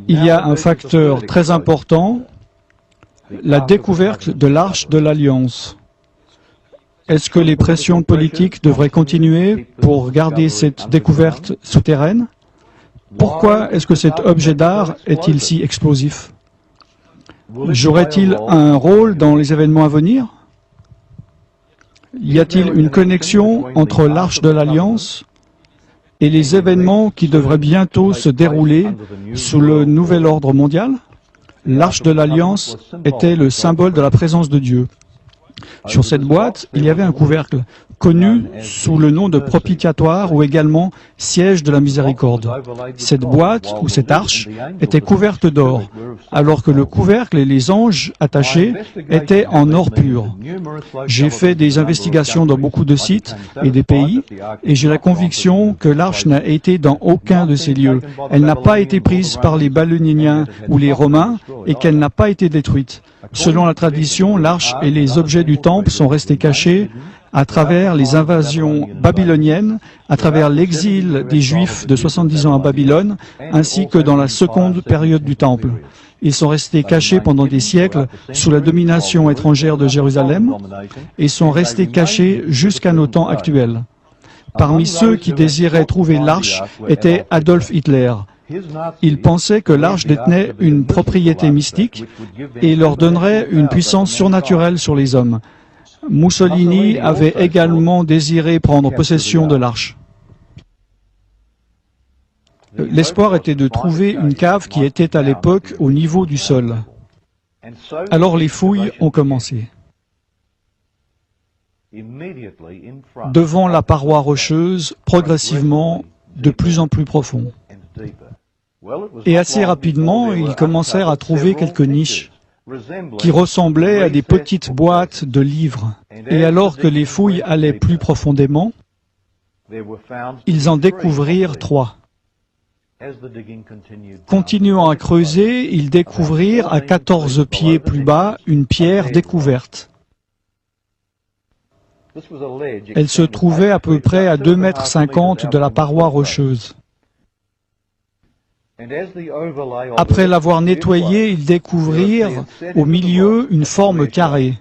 Il y a un facteur très important, la découverte de l'Arche de l'Alliance. Est-ce que les pressions politiques devraient continuer pour garder cette découverte souterraine? Pourquoi est-ce que cet objet d'art est-il si explosif? Jouerait-il un rôle dans les événements à venir? Y a-t-il une connexion entre l'Arche de l'Alliance et les événements qui devraient bientôt se dérouler sous le nouvel ordre mondial? L'Arche de l'Alliance était le symbole de la présence de Dieu. Sur cette boîte, il y avait un couvercle, connu sous le nom de propitiatoire ou également siège de la miséricorde. Cette boîte ou cette arche était couverte d'or, alors que le couvercle et les anges attachés étaient en or pur. J'ai fait des investigations dans beaucoup de sites et des pays, et j'ai la conviction que l'arche n'a été dans aucun de ces lieux. Elle n'a pas été prise par les Babyloniens ou les Romains, et qu'elle n'a pas été détruite. Selon la tradition, l'arche et les objets du temple sont restés cachés à travers les invasions babyloniennes, à travers l'exil des Juifs de 70 ans à Babylone, ainsi que dans la seconde période du temple. Ils sont restés cachés pendant des siècles sous la domination étrangère de Jérusalem et sont restés cachés jusqu'à nos temps actuels. Parmi ceux qui désiraient trouver l'arche était Adolf Hitler. Il pensait que l'arche détenait une propriété mystique et leur donnerait une puissance surnaturelle sur les hommes. Mussolini avait également désiré prendre possession de l'arche. L'espoir était de trouver une cave qui était à l'époque au niveau du sol. Alors les fouilles ont commencé. Devant la paroi rocheuse, progressivement, de plus en plus profond. Et assez rapidement, ils commencèrent à trouver quelques niches qui ressemblaient à des petites boîtes de livres. Et alors que les fouilles allaient plus profondément, ils en découvrirent 3. Continuant à creuser, ils découvrirent à 14 pieds plus bas une pierre découverte. Elle se trouvait à peu près à 2,50 m de la paroi rocheuse. Après l'avoir nettoyée, ils découvrirent au milieu une forme carrée.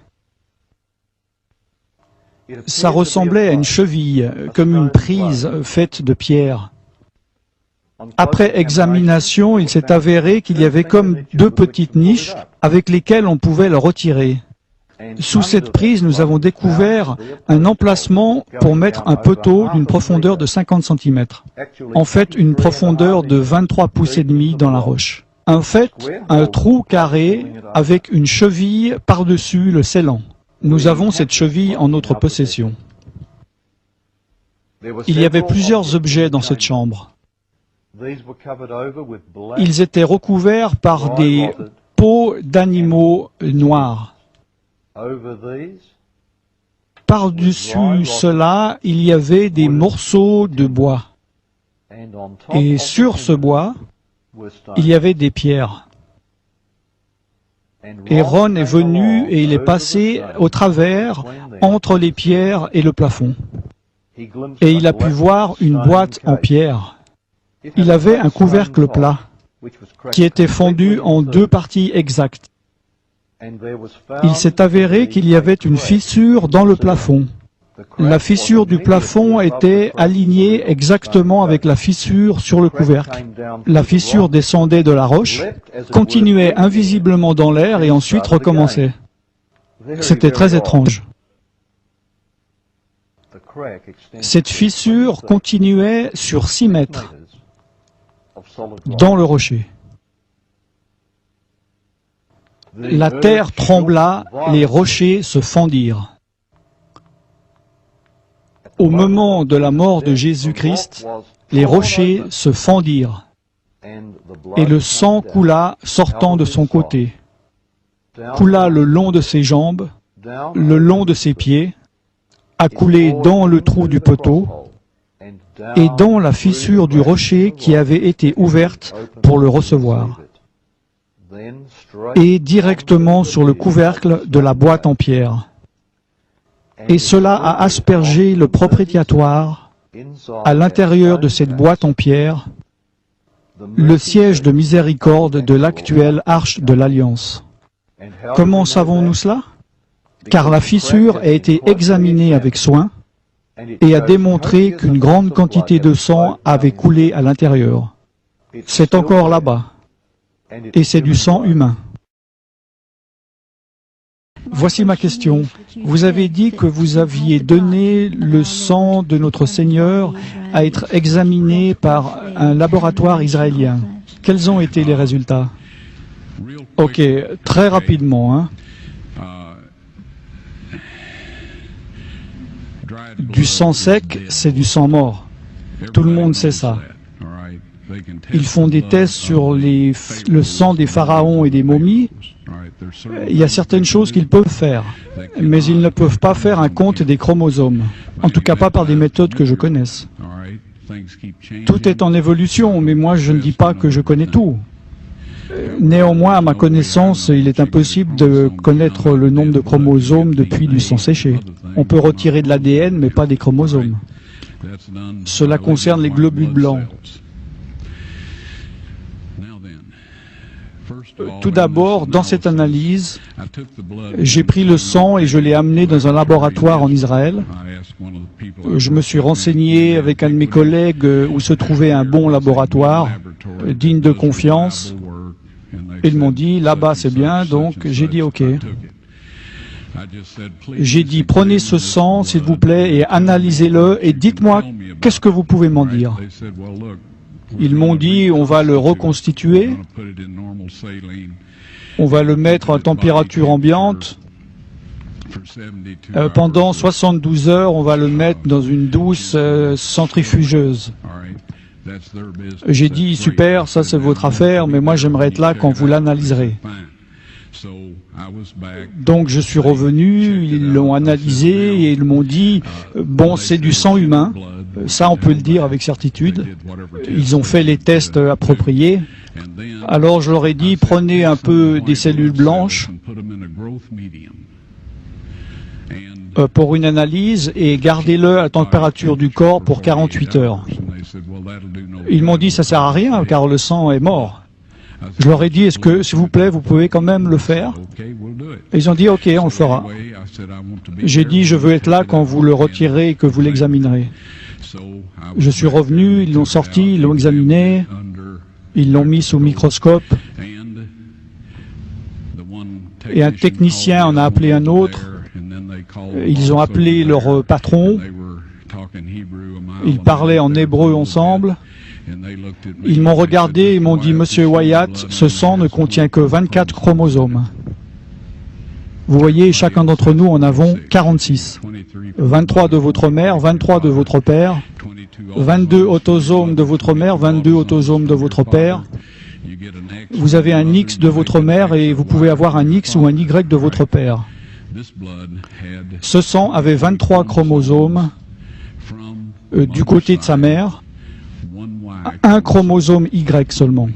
Ça ressemblait à une cheville, comme une prise faite de pierre. Après examination, il s'est avéré qu'il y avait comme 2 petites niches avec lesquelles on pouvait le retirer. Sous cette prise, nous avons découvert un emplacement pour mettre un poteau d'une profondeur de 50 cm. En fait, une profondeur de 23 pouces et demi dans la roche. En fait, un trou carré avec une cheville par-dessus le scellant. Nous avons cette cheville en notre possession. Il y avait plusieurs objets dans cette chambre. Ils étaient recouverts par des peaux d'animaux noirs. Par-dessus cela, il y avait des morceaux de bois. Et sur ce bois, il y avait des pierres. Et Ron est venu et il est passé au travers entre les pierres et le plafond. Et il a pu voir une boîte en pierre. Il avait un couvercle plat qui était fendu en 2 parties exactes. Il s'est avéré qu'il y avait une fissure dans le plafond. La fissure du plafond était alignée exactement avec la fissure sur le couvercle. La fissure descendait de la roche, continuait invisiblement dans l'air et ensuite recommençait. C'était très étrange. Cette fissure continuait sur 6 mètres dans le rocher. La terre trembla, les rochers se fendirent. Au moment de la mort de Jésus-Christ, les rochers se fendirent et le sang coula sortant de son côté, coula le long de ses jambes, le long de ses pieds, a coulé dans le trou du poteau et dans la fissure du rocher qui avait été ouverte pour le recevoir, et directement sur le couvercle de la boîte en pierre. Et cela a aspergé le propitiatoire à l'intérieur de cette boîte en pierre le siège de miséricorde de l'actuelle Arche de l'Alliance. Comment savons-nous cela? Car la fissure a été examinée avec soin et a démontré qu'une grande quantité de sang avait coulé à l'intérieur. C'est encore là-bas, et c'est du sang humain. Voici ma question. Vous avez dit que vous aviez donné le sang de notre Seigneur à être examiné par un laboratoire israélien. Quels ont été les résultats? Ok, très rapidement. Du sang sec, c'est du sang mort. Tout le monde sait ça. Ils font des tests sur le sang des pharaons et des momies. Il y a certaines choses qu'ils peuvent faire, mais ils ne peuvent pas faire un compte des chromosomes. En tout cas pas par des méthodes que je connaisse. Tout est en évolution, mais moi je ne dis pas que je connais tout. Néanmoins, à ma connaissance, il est impossible de connaître le nombre de chromosomes depuis du sang séché. On peut retirer de l'ADN, mais pas des chromosomes. Cela concerne les globules blancs. Tout d'abord, dans cette analyse, j'ai pris le sang et je l'ai amené dans un laboratoire en Israël. Je me suis renseigné avec un de mes collègues où se trouvait un bon laboratoire, digne de confiance. Ils m'ont dit, là-bas c'est bien, donc j'ai dit ok. J'ai dit, prenez ce sang, s'il vous plaît, et analysez-le, et dites-moi, qu'est-ce que vous pouvez m'en dire? Ils m'ont dit, on va le reconstituer, on va le mettre à température ambiante. Pendant 72 heures, on va le mettre dans une douce centrifugeuse. J'ai dit, super, ça c'est votre affaire, mais moi j'aimerais être là quand vous l'analyserez. Donc je suis revenu, ils l'ont analysé et ils m'ont dit, bon c'est du sang humain, ça on peut le dire avec certitude. Ils ont fait les tests appropriés. Alors je leur ai dit, prenez un peu des cellules blanches pour une analyse et gardez-le à la température du corps pour 48 heures. Ils m'ont dit, ça sert à rien car le sang est mort. Je leur ai dit, est-ce que, s'il vous plaît, vous pouvez quand même le faire? Et ils ont dit, ok, on le fera. J'ai dit, je veux être là quand vous le retirez et que vous l'examinerez. Je suis revenu, ils l'ont sorti, ils l'ont examiné, ils l'ont mis sous microscope. Et un technicien en a appelé un autre. Ils ont appelé leur patron. Ils parlaient en hébreu ensemble. Ils m'ont regardé et m'ont dit, Monsieur Wyatt, ce sang ne contient que 24 chromosomes. Vous voyez, chacun d'entre nous en avons 46. 23 de votre mère, 23 de votre père, 22 autosomes de votre mère, 22 autosomes de votre père. Vous avez un X de votre mère et vous pouvez avoir un X ou un Y de votre père. Ce sang avait 23 chromosomes du côté de sa mère, un chromosome Y seulement.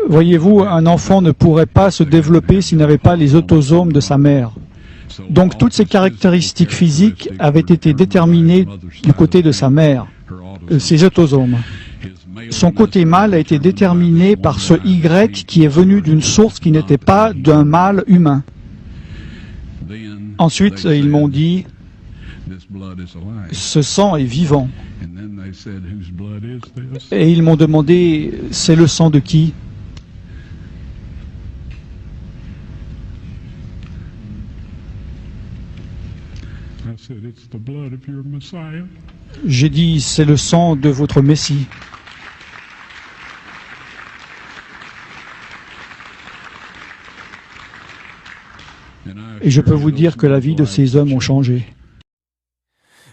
Voyez-vous, un enfant ne pourrait pas se développer s'il n'avait pas les autosomes de sa mère. Donc toutes ces caractéristiques physiques avaient été déterminées du côté de sa mère, ses autosomes. Son côté mâle a été déterminé par ce Y qui est venu d'une source qui n'était pas d'un mâle humain. Ensuite, ils m'ont dit, ce sang est vivant. Et ils m'ont demandé, c'est le sang de qui? J'ai dit, c'est le sang de votre Messie. Et je peux vous dire que la vie de ces hommes ont changé.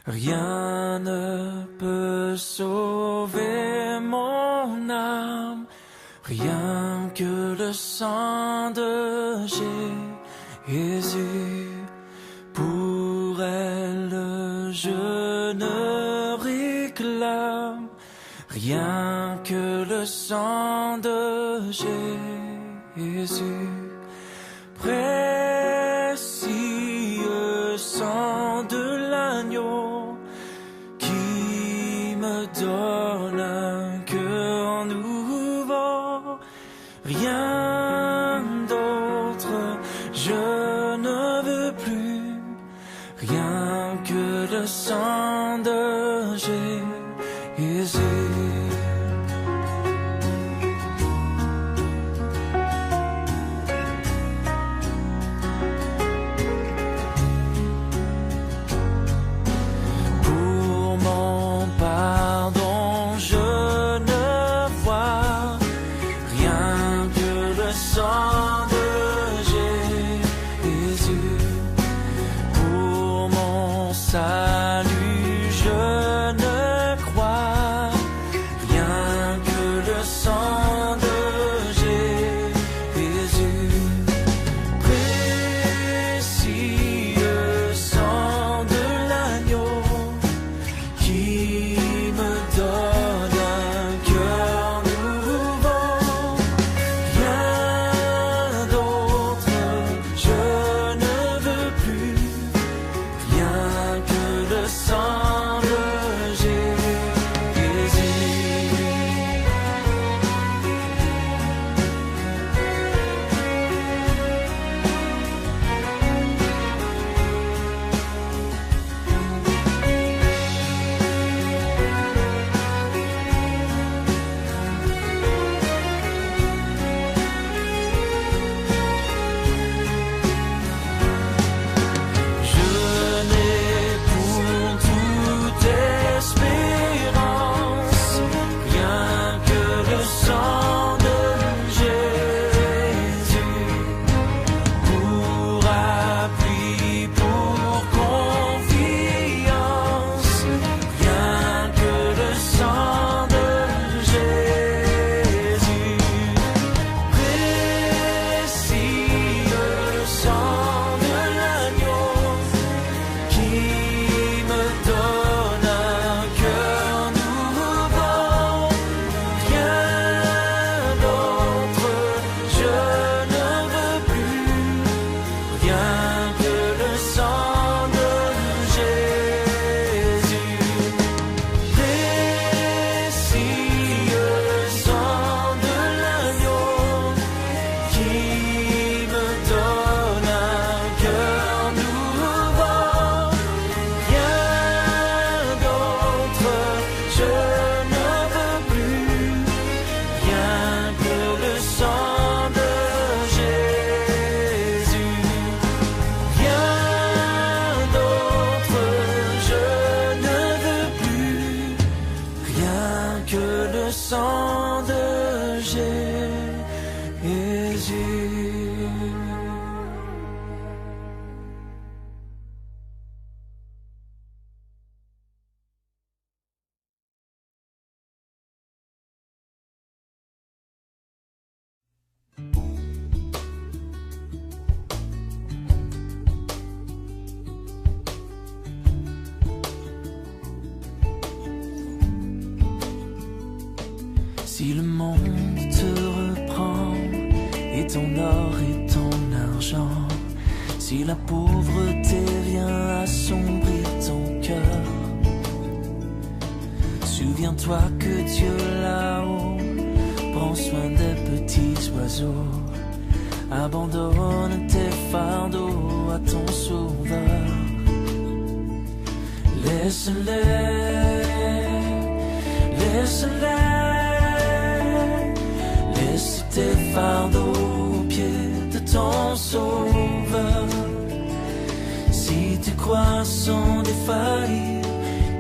Rien ne peut sauver mon âme, rien que le sang de Jésus. Pour elle, je ne réclame rien que le sang de Jésus. Précieux sang de l'agneau qui me donne un l'argent, si la pauvreté vient assombrir ton cœur, souviens-toi que Dieu là-haut prend soin des petits oiseaux. Abandonne tes fardeaux à ton sauveur. Laisse-les, laisse-les, laisse tes fardeaux aux pieds de ton sauveur. Si tu crois sans défaillir,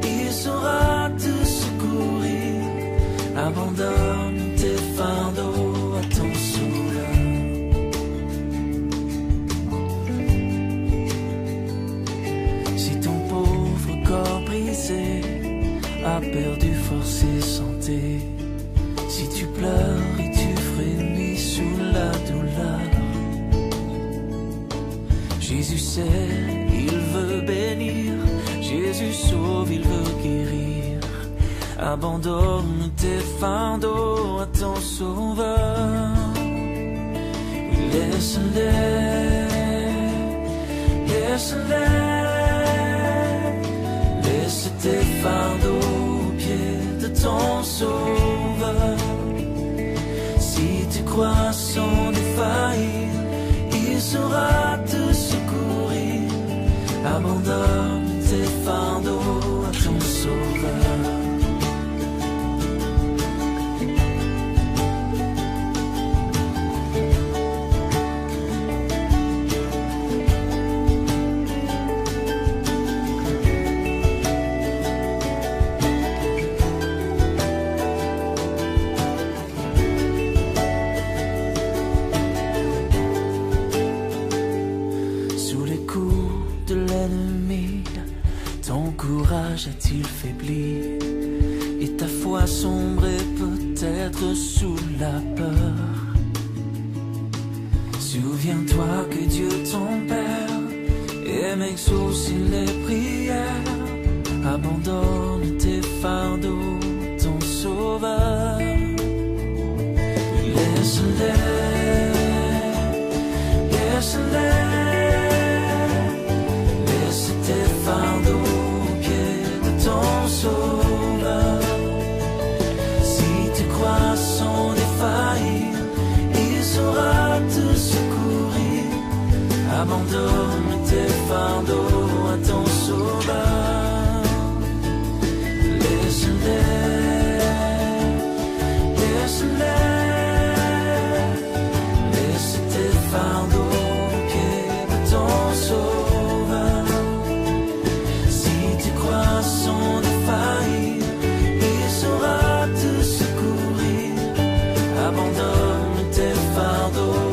il saura te secourir. Abandonne tes fardeaux à ton sauveur. Si ton pauvre corps brisé a perdu force et santé, si tu pleures et tu frémis sous la douleur, Jésus sait, il veut bénir, Jésus sauve, il veut guérir. Abandonne tes fardeaux à ton sauveur. Laisse-les, laisse-les, laisse tes fardeaux aux pieds de ton sauveur. Si tu crois sans défaillir, il saura te secourir. Abandonne tes fardeaux à ton sauveur. A-t-il faibli et ta foi sombré peut-être sous la peur? Souviens-toi que Dieu ton Père aime exaucer les prières. Abandonne tes fardeaux, ton Sauveur. Laisse-les, laisse-les, laisse tes fardeaux ton sauveur. Si tu crois sans défaillir, il saura te secourir. Abandonne tes fardeaux à ton sauveur. Laisse-les, laisse-les, laisse tes fardeaux aux pieds de ton sauveur. Si tu crois sans défaillir, il saura te secourir. Abandonne tes fardeaux